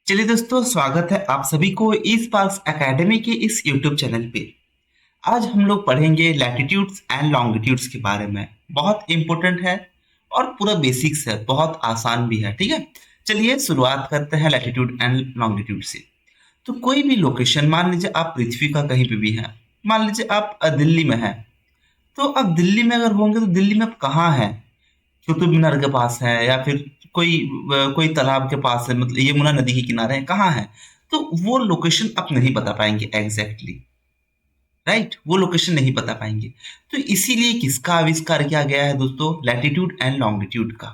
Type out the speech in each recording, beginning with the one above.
चलिए दोस्तों, स्वागत है आप सभी को स्पार्क्स एकेडमी के इस यूट्यूब चैनल पे। आज हम लोग पढ़ेंगे लैटिट्यूड्स एंड लॉन्गिट्यूड्स के बारे में। बहुत इंपॉर्टेंट है और पूरा बेसिक्स है, बहुत आसान भी है। ठीक है, चलिए शुरुआत करते हैं लैटिट्यूड एंड लॉन्गिट्यूड से। तो कोई भी लोकेशन, मान लीजिए आप पृथ्वी का कहीं पे भी हैं, मान लीजिए आप दिल्ली में हैं। तो अब दिल्ली में अगर होंगे तो दिल्ली में आप कहाँ हैं? कुतुब मीनार के पास है या फिर कोई तालाब के पास है, मतलब यमुना नदी के किनारे है, कहाँ है? तो वो लोकेशन आप नहीं बता पाएंगे एग्जैक्टली, राइट? वो लोकेशन नहीं बता पाएंगे। तो इसीलिए किसका आविष्कार किया गया है दोस्तों? लैटिट्यूड एंड लॉन्गिट्यूड का।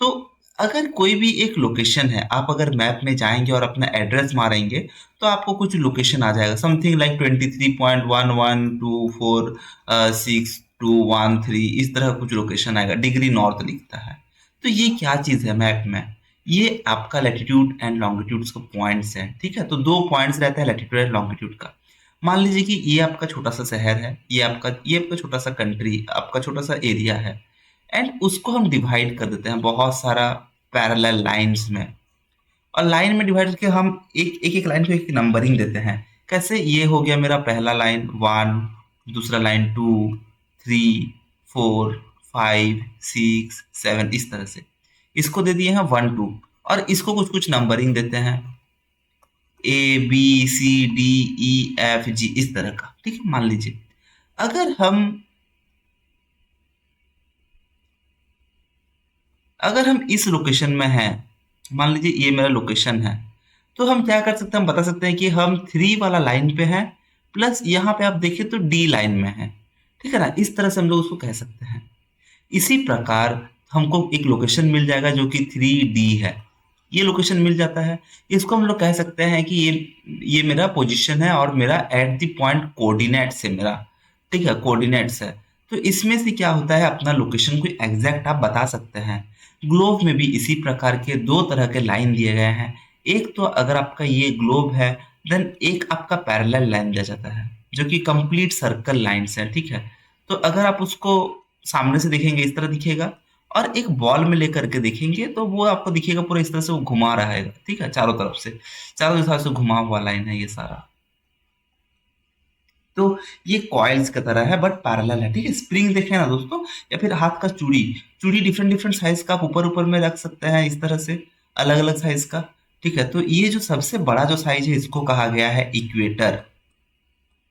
तो अगर कोई भी एक लोकेशन है, आप अगर मैप में जाएंगे और अपना एड्रेस मारेंगे तो आपको कुछ लोकेशन आ जाएगा, समथिंग लाइक 23.11246213, इस तरह कुछ लोकेशन आएगा, डिग्री नॉर्थ लिखता है। तो ये क्या चीज़ है मैप में? ये आपका लैटिट्यूड एंड लॉन्गिट्यूड का पॉइंट्स है। ठीक है, तो दो पॉइंट्स रहता है लैटिट्यूड एंड लॉन्गिट्यूड का। मान लीजिए कि ये आपका छोटा सा शहर है, ये आपका छोटा सा कंट्री, आपका छोटा सा एरिया है, एंड उसको हम डिवाइड कर देते हैं बहुत सारा पैरेलल लाइंस में। और लाइन में डिवाइड करके हम एक एक एक लाइन को एक नंबरिंग देते हैं। कैसे? ये हो गया मेरा पहला लाइन 1, दूसरा लाइन 2, 3, 4, 5, 6, 7, इस तरह से इसको दे दिए हैं 1, 2, और इसको कुछ कुछ नंबरिंग देते हैं, ABCDEFG, इस तरह का। ठीक है, मान लीजिए अगर हम अगर हम इस लोकेशन में हैं, मान लीजिए ये मेरा लोकेशन है, तो हम क्या कर सकते हैं? हम बता सकते हैं कि हम 3 वाला लाइन पे हैं, प्लस यहाँ पे आप देखिए तो D लाइन में है। ठीक है ना, इस तरह से हम लोग उसको कह सकते हैं। इसी प्रकार हमको एक लोकेशन मिल जाएगा जो कि 3D है। ये लोकेशन मिल जाता है, इसको हम लोग कह सकते हैं कि ये मेरा पोजीशन है और मेरा एट द पॉइंट कोऑर्डिनेट्स है मेरा। ठीक है, कोऑर्डिनेट्स है। तो इसमें से क्या होता है, अपना लोकेशन को एग्जैक्ट आप बता सकते हैं। ग्लोब में भी इसी प्रकार के दो तरह के लाइन दिए गए हैं। एक तो अगर आपका ये ग्लोब है, देन एक आपका पैरेलल लाइन दिया जाता है जो कि कंप्लीट सर्कल लाइन्स है। ठीक है, तो अगर आप उसको सामने से देखेंगे इस तरह दिखेगा, और एक बॉल में लेकर के देखेंगे तो वो आपको दिखेगा पूरा इस तरह से, वो घुमा रहा है। ठीक है, चारों तरफ से, चारों हिसाब से घुमा हुआ लाइन है ये सारा। तो ये कॉइल्स की तरह है बट पैरेलल है। ठीक है, स्प्रिंग देखें ना दोस्तों, या फिर हाथ का चूड़ी, चूड़ी डिफरेंट डिफरेंट साइज का आप ऊपर ऊपर में रख सकते हैं इस तरह से, अलग अलग साइज का। ठीक है, तो ये जो सबसे बड़ा जो साइज है इसको कहा गया है इक्वेटर।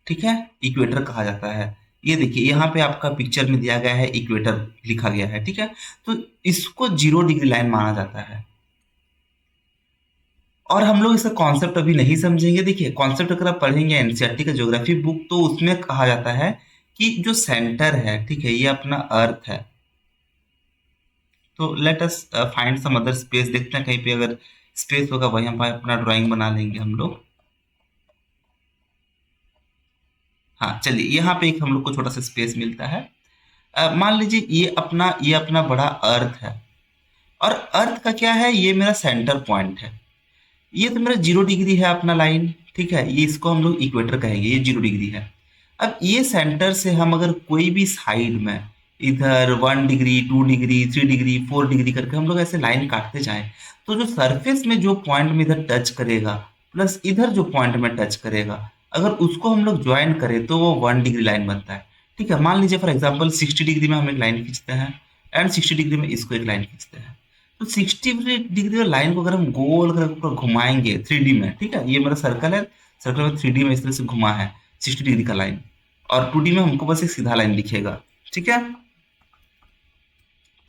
ठीक है, इक्वेटर कहा जाता है। ये देखिए यहाँ पे आपका पिक्चर में दिया गया है, इक्वेटर लिखा गया है। ठीक है, तो इसको 0 डिग्री लाइन माना जाता है। और हम लोग इसका कॉन्सेप्ट अभी नहीं समझेंगे। देखिए, कॉन्सेप्ट अगर आप पढ़ेंगे एनसीईआरटी का ज्योग्राफी बुक, तो उसमें कहा जाता है कि जो सेंटर है, ठीक है, ये अपना अर्थ है। तो let us find some other space, देखते हैं कहीं पे अगर स्पेस होगा वहीं हम अपना ड्राइंग बना लेंगे हम लोग। हाँ चलिए, यहाँ पे एक हम लोग को छोटा सा स्पेस मिलता है। मान लीजिए ये अपना बड़ा अर्थ है, और अर्थ का क्या है, ये मेरा सेंटर पॉइंट है। ये तो मेरा 0 डिग्री है अपना लाइन। ठीक है, ये इसको हम लोग इक्वेटर कहेंगे, ये 0 डिग्री है। अब ये सेंटर से हम अगर कोई भी साइड में इधर 1 डिग्री, 2 डिग्री, 3 डिग्री, 4 डिग्री करके हम लोग ऐसे लाइन काटते जाएं, तो जो सरफेस में जो पॉइंट में इधर टच करेगा, प्लस इधर जो पॉइंट में टच करेगा, अगर उसको हम लोग ज्वाइन करें तो वो 1 डिग्री लाइन बनता है। ठीक है, मान लीजिए फॉर एग्जाम्पल 60 डिग्री में हम एक लाइन खींचते हैं, एंड 60 डिग्री में इसको एक लाइन खींचते हैं। तो 60 डिग्री लाइन को अगर हम गोल करके ऊपर घुमाएंगे 3D में, ठीक है, ये मेरा सर्कल है, सर्कल में 3D में इस तरह से घुमा है 60 डिग्री का लाइन, और 2D में हमको बस एक सीधा लाइन दिखेगा। ठीक है,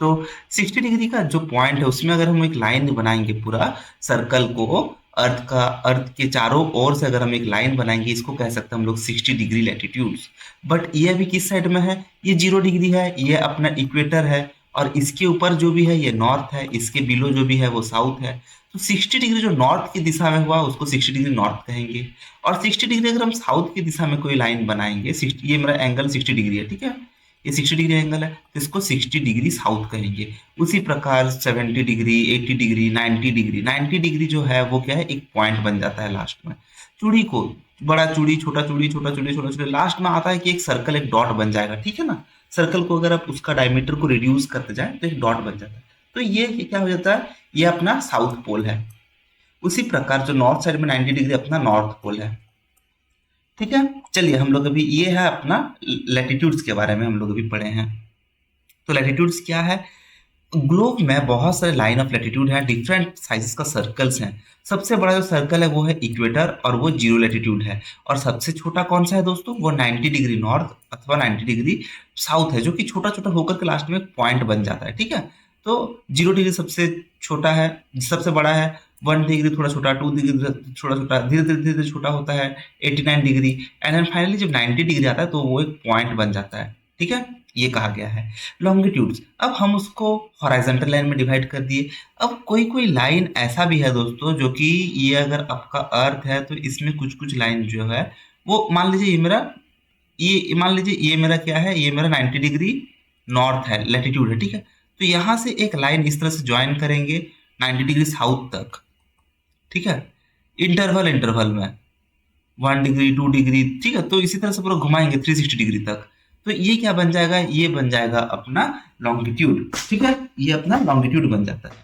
तो 60 डिग्री का जो पॉइंट है उसमें अगर हम एक लाइन बनाएंगे पूरा सर्कल को, अर्थ के चारों ओर से अगर हम एक लाइन बनाएंगे, इसको कह सकते हैं हम लोग 60 डिग्री लैटिट्यूड्स। बट ये अभी किस साइड में है? ये 0 डिग्री है, ये अपना इक्वेटर है, और इसके ऊपर जो भी है ये नॉर्थ है, इसके बिलो जो भी है वो साउथ है। तो 60 डिग्री जो नॉर्थ की दिशा में हुआ उसको 60 डिग्री नॉर्थ कहेंगे, और 60 डिग्री अगर हम साउथ की दिशा में कोई लाइन बनाएंगे, 60, ये मेरा एंगल 60 डिग्री है। ठीक है, ये 60 डिग्री एंगल है, तो इसको 60 डिग्री साउथ कहेंगे। उसी प्रकार 70 डिग्री, 80 डिग्री, 90 डिग्री, 90 डिग्री जो है वो क्या है, एक पॉइंट बन जाता है लास्ट में। चूड़ी को बड़ा चूड़ी, छोटा चूड़ी, छोटा चूड़ी, छोटा चूड़ी, लास्ट में आता है कि एक सर्कल, एक डॉट बन जाएगा। ठीक है ना, सर्कल को अगर आप उसका डायमीटर को रिड्यूस करते जाए तो एक डॉट बन जाता है। तो ये क्या हो जाता है, ये अपना साउथ पोल है। उसी प्रकार जो नॉर्थ साइड में 90 डिग्री अपना नॉर्थ पोल है। ठीक है, चलिए हम लोग अभी ये है अपना लैटिट्यूड्स के बारे में हम लोग अभी पढ़े हैं। तो लैटिट्यूड्स क्या है? ग्लोब में बहुत सारे लाइन ऑफ लैटिट्यूड हैं, डिफरेंट साइजेस का सर्कल्स हैं। सबसे बड़ा जो सर्कल है वो है इक्वेटर और वो जीरो लैटिट्यूड है। और सबसे छोटा कौन सा है दोस्तों? वो 90 डिग्री नॉर्थ अथवा 90 डिग्री साउथ है, जो कि छोटा छोटा होकर के लास्ट में एक पॉइंट बन जाता है। ठीक है, तो 0 डिग्री सबसे छोटा है, सबसे बड़ा है। 1 डिग्री थोड़ा छोटा, 2 डिग्री छोटा छोटा, धीरे धीरे धीरे धीरे छोटा होता है 89 डिग्री। एंड देन फाइनली जब 90 डिग्री आता है तो वो एक पॉइंट बन जाता है। ठीक है, ये कहा गया है। लॉन्गिट्यूड्स, अब हम उसको हॉराइजॉन्टल लाइन में डिवाइड कर दिए। अब कोई कोई लाइन ऐसा भी है दोस्तों, जो कि ये अगर आपका अर्थ है तो इसमें कुछ कुछ लाइन जो है वो मान लीजिए ये मान लीजिए ये मेरा क्या है, ये मेरा 90 डिग्री नॉर्थ है, लैटिट्यूड है। ठीक है, तो यहाँ से एक लाइन इस तरह से ज्वाइन करेंगे 90 डिग्री साउथ तक। ठीक है, इंटरवल इंटरवल में 1 डिग्री 2 डिग्री। ठीक है, तो इसी तरह से पूरा घुमाएंगे 360 डिग्री तक। तो ये क्या बन जाएगा? ये बन जाएगा अपना लॉन्गिट्यूड। ठीक है, ये अपना लॉन्गिट्यूड बन जाता है।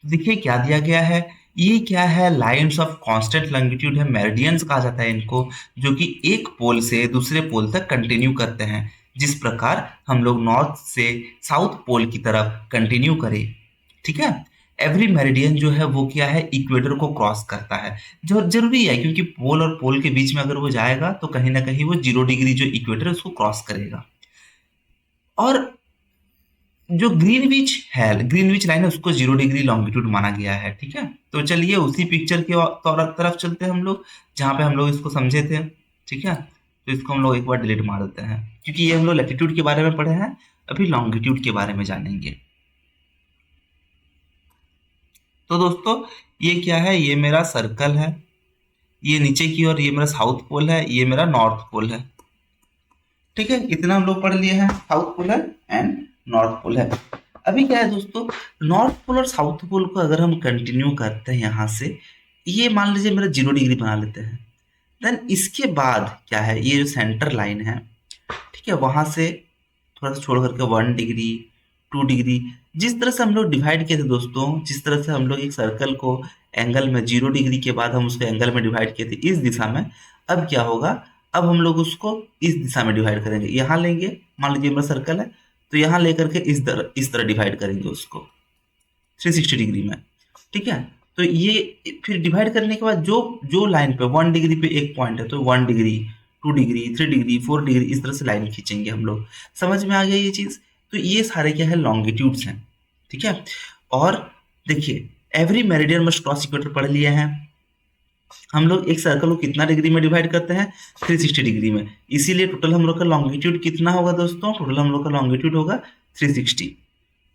तो देखिए क्या दिया गया है, ये क्या है? लाइंस ऑफ कांस्टेंट लॉन्गिट्यूड है, मेरिडियंस कहा जाता है इनको, जो कि एक पोल से दूसरे पोल तक कंटिन्यू करते हैं, जिस प्रकार हम लोग नॉर्थ से साउथ पोल की तरफ कंटिन्यू करें। ठीक है, एवरी मेरिडियन जो है वो क्या है? इक्वेटर को क्रॉस करता है, जो जरूरी है, क्योंकि पोल और पोल के बीच में अगर वो जाएगा तो कहीं ना कहीं वो 0 डिग्री जो इक्वेटर है उसको क्रॉस करेगा। और जो ग्रीनविच लाइन है उसको 0 डिग्री लॉन्गिट्यूड माना गया है। ठीक है, तो चलिए उसी पिक्चर की तरफ चलते हैं हम लोग, जहाँ पे हम लोग इसको समझे थे। ठीक है, तो इसको हम लोग एक बार डिलीट मार देते हैं, क्योंकि ये हम लोग लैटिट्यूड के बारे में पढ़े हैं, अभी लॉन्गिट्यूड के बारे में जानेंगे। तो दोस्तों ये क्या है? ये मेरा सर्कल है, ये नीचे की ओर ये मेरा साउथ पोल है, ये मेरा नॉर्थ पोल है। ठीक है, इतना हम लोग पढ़ लिए हैं, साउथ पोल है एंड नॉर्थ पोल है। अभी क्या है दोस्तों, नॉर्थ पोल और साउथ पोल को अगर हम कंटिन्यू करते हैं यहाँ से, ये मान लीजिए मेरा 0 डिग्री बना लेते हैं। देन इसके बाद क्या है, ये जो सेंटर लाइन है, ठीक है, वहां से थोड़ा सा छोड़ करके 1 डिग्री 2 डिग्री, जिस तरह से हम लोग डिवाइड किए थे दोस्तों, जिस तरह से हम लोग एक सर्कल को एंगल में 0 डिग्री के बाद हम उसको एंगल में डिवाइड किए थे इस दिशा में, अब क्या होगा? अब हम लोग उसको इस दिशा में डिवाइड करेंगे। यहाँ लेंगे, मान लीजिए मेरा सर्कल है, तो यहाँ लेकर के इस तरह डिवाइड करेंगे उसको 360 डिग्री में। ठीक है, तो ये फिर डिवाइड करने के बाद जो जो लाइन पे 1 डिग्री पे एक पॉइंट है, तो 1 डिग्री 2 डिग्री 3 डिग्री 4 डिग्री इस तरह से लाइन खींचेंगे हम लोग। समझ में आ गया ये चीज? तो ये सारे क्या है? लॉन्गिट्यूड्स हैं। ठीक है, और देखिए every meridian must cross equator पढ़ लिए हैं हम लोग। एक सर्कल को कितना डिग्री में डिवाइड करते हैं? 360 डिग्री में। इसीलिए टोटल हम लोग का लॉन्गिट्यूड कितना होगा दोस्तों? टोटल हम लोग का लॉन्गिट्यूड होगा 360,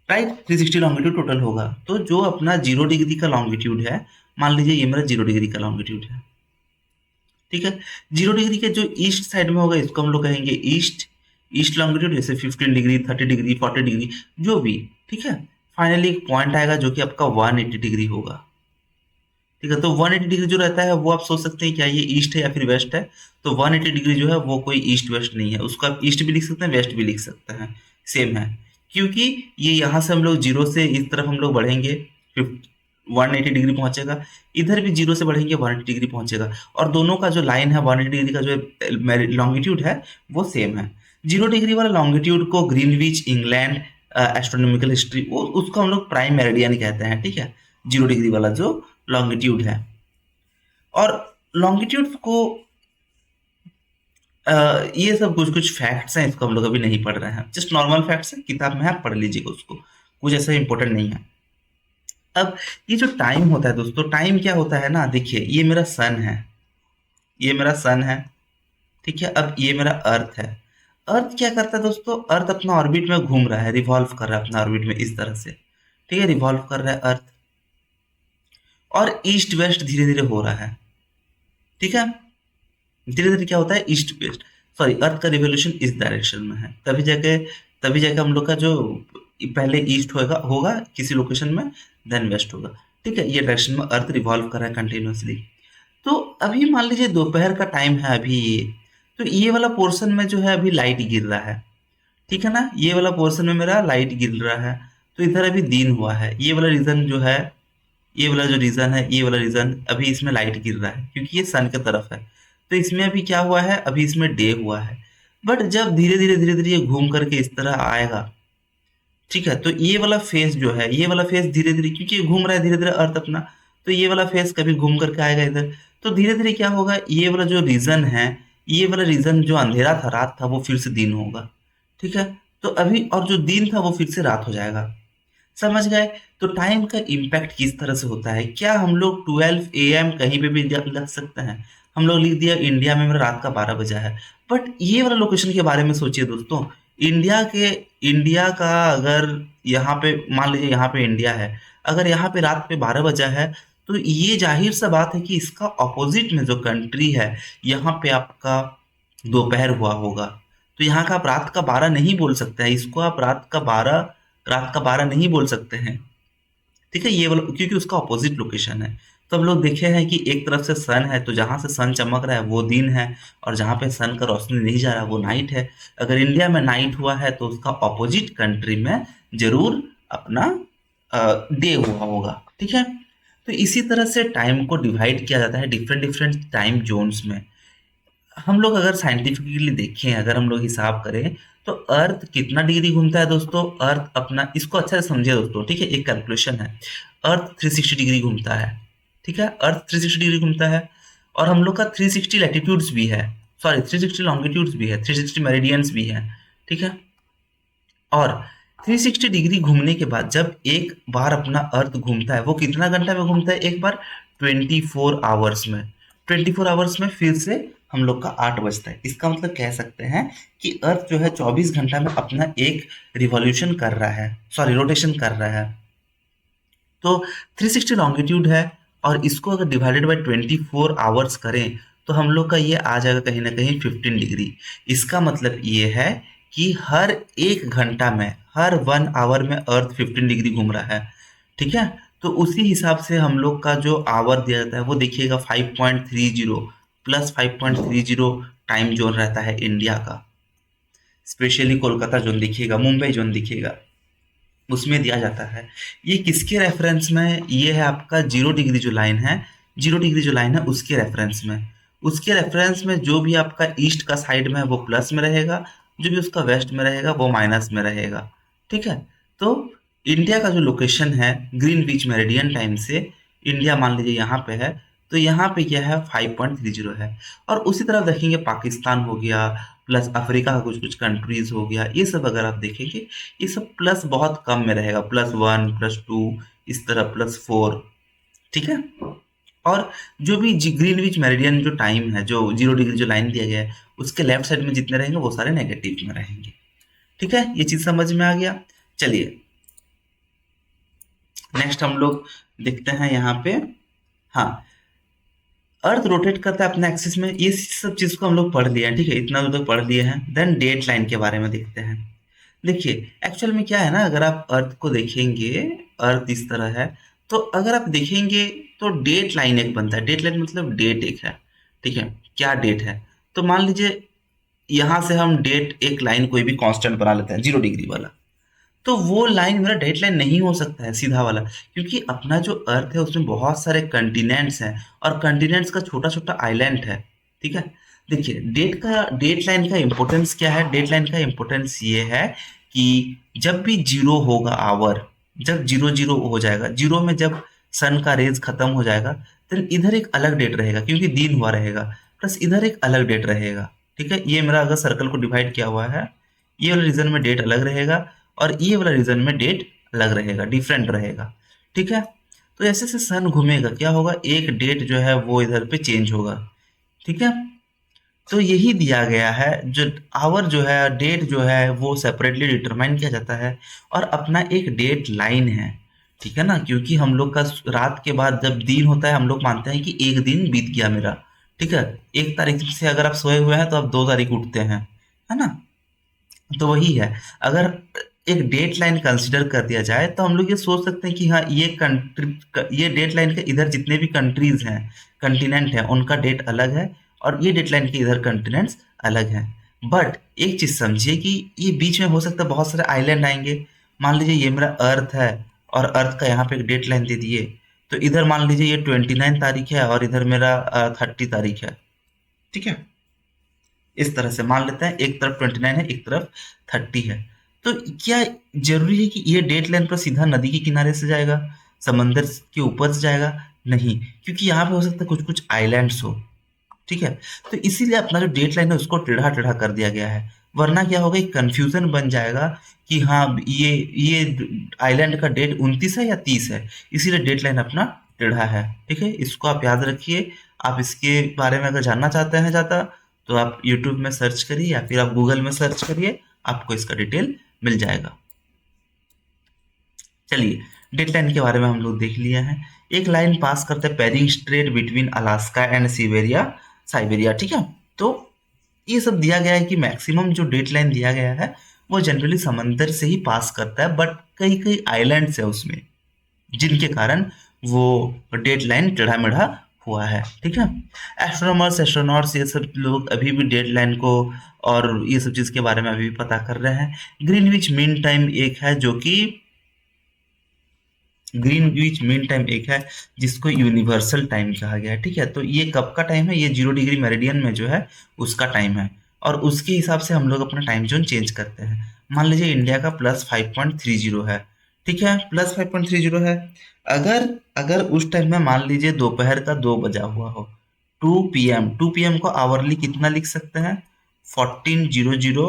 राइट? 360 लॉन्गिट्यूड टोटल होगा। तो जो अपना 0 डिग्री का लॉन्गिट्यूड है, मान लीजिए ये मेरा 0 डिग्री का लॉन्गिट्यूड है। ठीक है, 0 डिग्री के जो ईस्ट साइड में होगा इसको हम लोग कहेंगे ईस्ट ईस्ट लॉन्गिट्यूड, जैसे 15 डिग्री 30 डिग्री 40 डिग्री जो भी। ठीक है, फाइनली एक पॉइंट आएगा जो कि आपका 180 डिग्री होगा। ठीक है, तो 180 डिग्री जो रहता है वो आप सोच सकते हैं क्या ये ईस्ट है या फिर वेस्ट है? तो 180 डिग्री जो है वो कोई ईस्ट वेस्ट नहीं है, उसको आप ईस्ट भी लिख सकते हैं, वेस्ट भी लिख सकते हैं, सेम है। क्योंकि ये यहाँ से हम लोग जीरो से इस तरफ हम लोग बढ़ेंगे 180 डिग्री पहुंचेगा, इधर भी जीरो से बढ़ेंगे 180 डिग्री पहुंचेगा, और दोनों का जो लाइन है 180 डिग्री का जो लॉन्गिट्यूड है वो सेम है। 0 डिग्री वाला लॉन्गिट्यूड को ग्रीनविच इंग्लैंड एस्ट्रोनॉमिकल हिस्ट्री उसको हम लोग प्राइम मेरिडियन कहते हैं। ठीक है, 0 डिग्री वाला जो लॉन्गिट्यूड है। और लॉन्गिट्यूड को ये सब कुछ कुछ फैक्ट्स हैं, इसको हम लोग अभी नहीं पढ़ रहे हैं, जस्ट नॉर्मल फैक्ट्स है, किताब में आप पढ़ लीजिएगा उसको, कुछ ऐसा इंपॉर्टेंट नहीं है। अब ये जो टाइम होता है दोस्तों, टाइम क्या होता है ना, देखिए ये मेरा सन है, ये मेरा सन है। ठीक है, अब ये मेरा अर्थ है। अर्थ क्या करता है दोस्तों? अर्थ अपना ऑर्बिट में घूम रहा है, रिवॉल्व कर रहा है अपना ऑर्बिट में इस तरह से। ठीक है, रिवॉल्व कर रहा है अर्थ, और ईस्ट वेस्ट धीरे धीरे हो रहा है। ठीक है, धीरे धीरे क्या होता है? ईस्ट वेस्ट, सॉरी, अर्थ का रिवोल्यूशन इस डायरेक्शन में है, तभी जाके हम लोग का जो पहले ईस्ट होगा किसी लोकेशन में, देन वेस्ट होगा। ठीक है, ये डायरेक्शन में अर्थ रिवॉल्व कर रहा है कंटिन्यूसली। तो अभी मान लीजिए दोपहर का टाइम है अभी ये, तो ये वाला पोर्शन में जो है अभी लाइट गिर रहा है। ठीक है ना, ये वाला पोर्शन में मेरा लाइट गिर रहा है, तो इधर अभी दिन हुआ है। ये वाला रीजन जो है ये वाला जो रीजन है, ये वाला रीजन, अभी इसमें लाइट गिर रहा है क्योंकि ये सन की तरफ है। तो इसमें अभी क्या हुआ है, अभी इसमें डे हुआ है। बट जब धीरे धीरे ये घूम करके इस तरह आएगा, ठीक है, तो ये वाला फेस जो है, ये वाला फेस धीरे धीरे, क्योंकि ये घूम रहा है धीरे धीरे अर्थ अपना, तो ये वाला फेस कभी घूम करके आएगा इधर। तो धीरे धीरे क्या होगा, ये वाला जो रीजन है, ये वाला रीजन जो अंधेरा था, रात था, वो फिर से दिन होगा। ठीक है, तो अभी और जो दिन था वो फिर से रात हो जाएगा। समझ गए? तो टाइम का इम्पैक्ट किस तरह से होता है। क्या हम लोग 12 AM कहीं पे भी लग सकते हैं? हम लोग लिख दिया इंडिया में मेरा रात का 12 बजा है, बट ये वाला लोकेशन के बारे में सोचिए दोस्तों। इंडिया के इंडिया का अगर यहाँ पे मान लीजिए, यहाँ पे इंडिया है, अगर यहाँ पे रात पे 12 बजा है, तो ये जाहिर सा बात है कि इसका ऑपोजिट में जो कंट्री है, यहाँ पे आपका दोपहर हुआ होगा। तो यहाँ का आप रात का 12 नहीं बोल सकते हैं, इसको आप रात का 12 नहीं बोल सकते हैं। ठीक है, ये वाला क्योंकि उसका ऑपोजिट लोकेशन है। तो हम लोग देखे हैं कि एक तरफ से सन है, तो जहां से सन चमक रहा है वो दिन है, और जहां पे सन का रोशनी नहीं जा रहा है वो नाइट है। अगर इंडिया में नाइट हुआ है तो उसका ऑपोजिट कंट्री में जरूर अपना डे हुआ होगा। ठीक है, तो इसी तरह से टाइम को डिवाइड किया जाता है डिफरेंट डिफरेंट टाइम जोन्स में। हम लोग अगर साइंटिफिकली देखें, अगर हम लोग हिसाब करें, तो अर्थ कितना डिग्री घूमता है दोस्तों। अर्थ अपना, इसको अच्छा से समझिए दोस्तों, ठीक है, एक कैलकुलेशन है। अर्थ 360 डिग्री घूमता है। ठीक है, अर्थ 360 डिग्री घूमता है, और हम लोग का 360 लैटिट्यूड्स भी है, सॉरी 360 लॉन्गिट्यूड्स भी है, 360 मेरिडियंस भी है। ठीक है, और 360 डिग्री घूमने के बाद जब एक बार अपना अर्थ घूमता है, वो कितना घंटा में घूमता है एक बार, 24 आवर्स में। 24 आवर्स में फिर से हम लोग का 8 बजता है। इसका मतलब कह सकते हैं कि अर्थ जो है 24 घंटा में अपना एक रिवॉल्यूशन कर रहा है, सॉरी रोटेशन कर रहा है। तो 360 लॉन्गिट्यूड है, और इसको अगर डिवाइडेड बाय 24 आवर्स करें, तो हम लोग का ये आ जाएगा कहीं ना कहीं 15 डिग्री। इसका मतलब ये है कि हर 1 घंटा में, हर 1 आवर में अर्थ 15 डिग्री घूम रहा है। ठीक है, तो उसी हिसाब से हम लोग का जो आवर दिया जाता है वो देखिएगा 5.30 प्लस 5.30 टाइम जोन रहता है इंडिया का। स्पेशली कोलकाता जोन दिखिएगा, मुंबई जोन दिखिएगा, उसमें दिया जाता है। ये किसके रेफरेंस में, ये है आपका 0 डिग्री जो लाइन है, 0 डिग्री जो लाइन है उसके रेफरेंस में। उसके रेफरेंस में जो भी आपका ईस्ट का साइड में है वो प्लस में रहेगा, जो भी उसका वेस्ट में रहेगा वो माइनस में रहेगा। ठीक है, तो इंडिया का जो लोकेशन है ग्रीनविच मेरिडियन टाइम से, इंडिया मान लीजिए यहाँ पे है, तो यहाँ पे क्या है 5.30 है। और उसी तरफ देखेंगे पाकिस्तान हो गया, प्लस अफ्रीका का कुछ कुछ कंट्रीज हो गया, ये सब अगर आप देखेंगे, ये सब प्लस बहुत कम में रहेगा, +1 +2 इस तरह +4। ठीक है, और जो भी ग्रीनविच मेरिडियन जो टाइम है, जो 0 डिग्री जो लाइन दिया गया है, उसके लेफ्ट साइड में जितने रहेंगे वो सारे नेगेटिव में रहेंगे। ठीक है, ये चीज समझ में आ गया। चलिए नेक्स्ट हम लोग देखते हैं यहाँ पे। हाँ, अर्थ रोटेट करता है अपने एक्सिस में, ये सब चीज को हम लोग पढ़ लिए हैं। ठीक है, इतना दूर तक पढ़ लिए हैं। देन डेट लाइन के बारे में देखते हैं। देखिए एक्चुअल में क्या है ना, अगर आप अर्थ को देखेंगे, अर्थ इस तरह है, तो अगर आप देखेंगे तो डेट लाइन एक बनता है। डेट लाइन मतलब डेट एक है। ठीक है, क्या डेट है, तो मान लीजिए यहाँ से हम डेट एक लाइन कोई भी कांस्टेंट बना लेते हैं 0 डिग्री वाला, तो वो लाइन मेरा डेट लाइन नहीं हो सकता है सीधा वाला, क्योंकि अपना जो अर्थ है उसमें बहुत सारे कंटिनेंट्स हैं, और कंटिनेंट्स का छोटा छोटा आइलैंड है। ठीक है, देखिए डेट लाइन का इम्पोर्टेंस क्या है। डेट लाइन का इम्पोर्टेंस ये है कि जब भी जीरो होगा आवर, जब 0 0 हो जाएगा, जीरो में जब सन का रेज खत्म हो जाएगा, तो इधर एक अलग डेट रहेगा क्योंकि दिन हुआ रहेगा, प्लस इधर एक अलग डेट रहेगा। ठीक है, ये मेरा अगर सर्कल को डिवाइड किया हुआ है, ये वाले रीजन में डेट अलग रहेगा, और ये वाला रीजन में डेट अलग रहेगा, डिफरेंट रहेगा। ठीक है, तो ऐसे से सन घूमेगा, क्या होगा, एक डेट जो है वो इधर पे चेंज होगा। ठीक है, तो यही दिया गया है। जो आवर जो है, डेट जो है, वो सेपरेटली डिटरमाइन किया जाता है, और अपना एक डेट लाइन है। ठीक है ना, क्योंकि हम लोग का रात के बाद जब दिन होता है, हम लोग मानते हैं कि एक दिन बीत गया मेरा। ठीक है, 1 तारीख से अगर आप सोए हुए हैं तो आप 2 तारीख उठते हैं, है ना। तो वही है, अगर एक डेट लाइन कंसिडर कर दिया जाए, तो हम लोग ये सोच सकते हैं कि हाँ, ये कंट्री, ये डेट लाइन के इधर जितने भी कंट्रीज हैं, कंटिनेंट हैं, उनका डेट अलग है, और ये डेट लाइन के इधर कंटिनेंट्स अलग हैं। बट एक चीज समझिए कि ये बीच में हो सकता है बहुत सारे आइलैंड आएंगे। मान लीजिए ये मेरा अर्थ है, और अर्थ का यहाँ पे एक डेट लाइन दे दिए, तो इधर मान लीजिए ये 29 तारीख है और इधर मेरा 30 तारीख है। ठीक है, इस तरह से मान लेते हैं, एक तरफ 29 है, एक तरफ 30 है। तो क्या जरूरी है कि ये डेट लाइन पर सीधा नदी के किनारे से जाएगा, समंदर के ऊपर से जाएगा? नहीं, क्योंकि यहाँ पे हो सकता है कुछ कुछ आइलैंड्स हो। ठीक है, तो इसीलिए अपना जो डेट लाइन है उसको टेढ़ा टेढ़ा कर दिया गया है, वरना क्या होगा, एक कंफ्यूजन बन जाएगा कि हाँ ये आइलैंड का डेट 29 है या 30 है, इसीलिए डेट लाइन अपना टेढ़ा है। ठीक है, इसको आप याद रखिए। आप इसके बारे में अगर जानना चाहते हैं ज़्यादा, तो आप यूट्यूब में सर्च करिए या फिर आप गूगल में सर्च करिए, आपको इसका डिटेल मिल जाएगा। चलिए, डेडलाइन के बारे में हम लोग देख लिए हैं। एक लाइन पास करते हैं Bering Strait between Alaska and Siberia, Siberia. ठीक है, तो ये सब दिया गया है कि मैक्सिमम जो डेडलाइन दिया गया है वो जनरली समंदर से ही पास करता है, बट कई कई आइलैंड्स है उसमें, जिनके कारण वो डेडलाइन टेढ़ा मेढ़ा हुआ है। ठीक है, एस्ट्रोनॉमर्स एस्ट्रोनॉट्स ये सब लोग अभी भी डेडलाइन को और ये सब चीज़ के बारे में अभी भी पता कर रहे हैं। ग्रीनविच मीन टाइम एक है, जो कि ग्रीनविच मीन टाइम एक है जिसको यूनिवर्सल टाइम कहा गया है। ठीक है, तो ये कब का टाइम है, ये 0 डिग्री मेरिडियन में जो है उसका टाइम है, और उसके हिसाब से हम लोग अपना टाइम जोन चेंज करते हैं। मान लीजिए इंडिया का +5.30 है। ठीक है, +5.30 है। अगर अगर उस टाइम में मान लीजिए दोपहर का 2 बजा हुआ हो, 2 PM, 2 PM को आवरली कितना लिख सकते हैं, 1400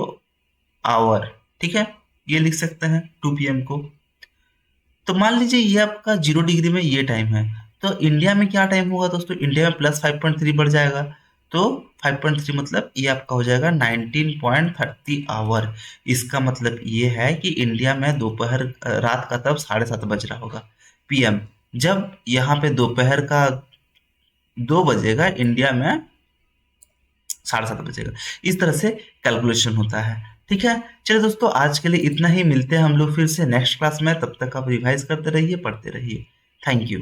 आवर। ठीक है, ये लिख सकते हैं 2 PM को। तो मान लीजिए ये आपका 0 डिग्री में ये टाइम है, तो इंडिया में क्या टाइम होगा दोस्तों, इंडिया में +5.3 बढ़ जाएगा। तो 5.3 मतलब ये आपका हो जाएगा 19.30 आवर। इसका मतलब ये है कि इंडिया में दोपहर रात का तब 7:30 बज रहा होगा PM, जब यहाँ पे दोपहर का 2 बजेगा, इंडिया में 7:30 बजेगा। इस तरह से कैलकुलेशन होता है। ठीक है, चलिए दोस्तों, आज के लिए इतना ही। मिलते हैं हम लोग फिर से नेक्स्ट क्लास में, तब तक आप रिवाइज करते रहिए, पढ़ते रहिए। Thank you.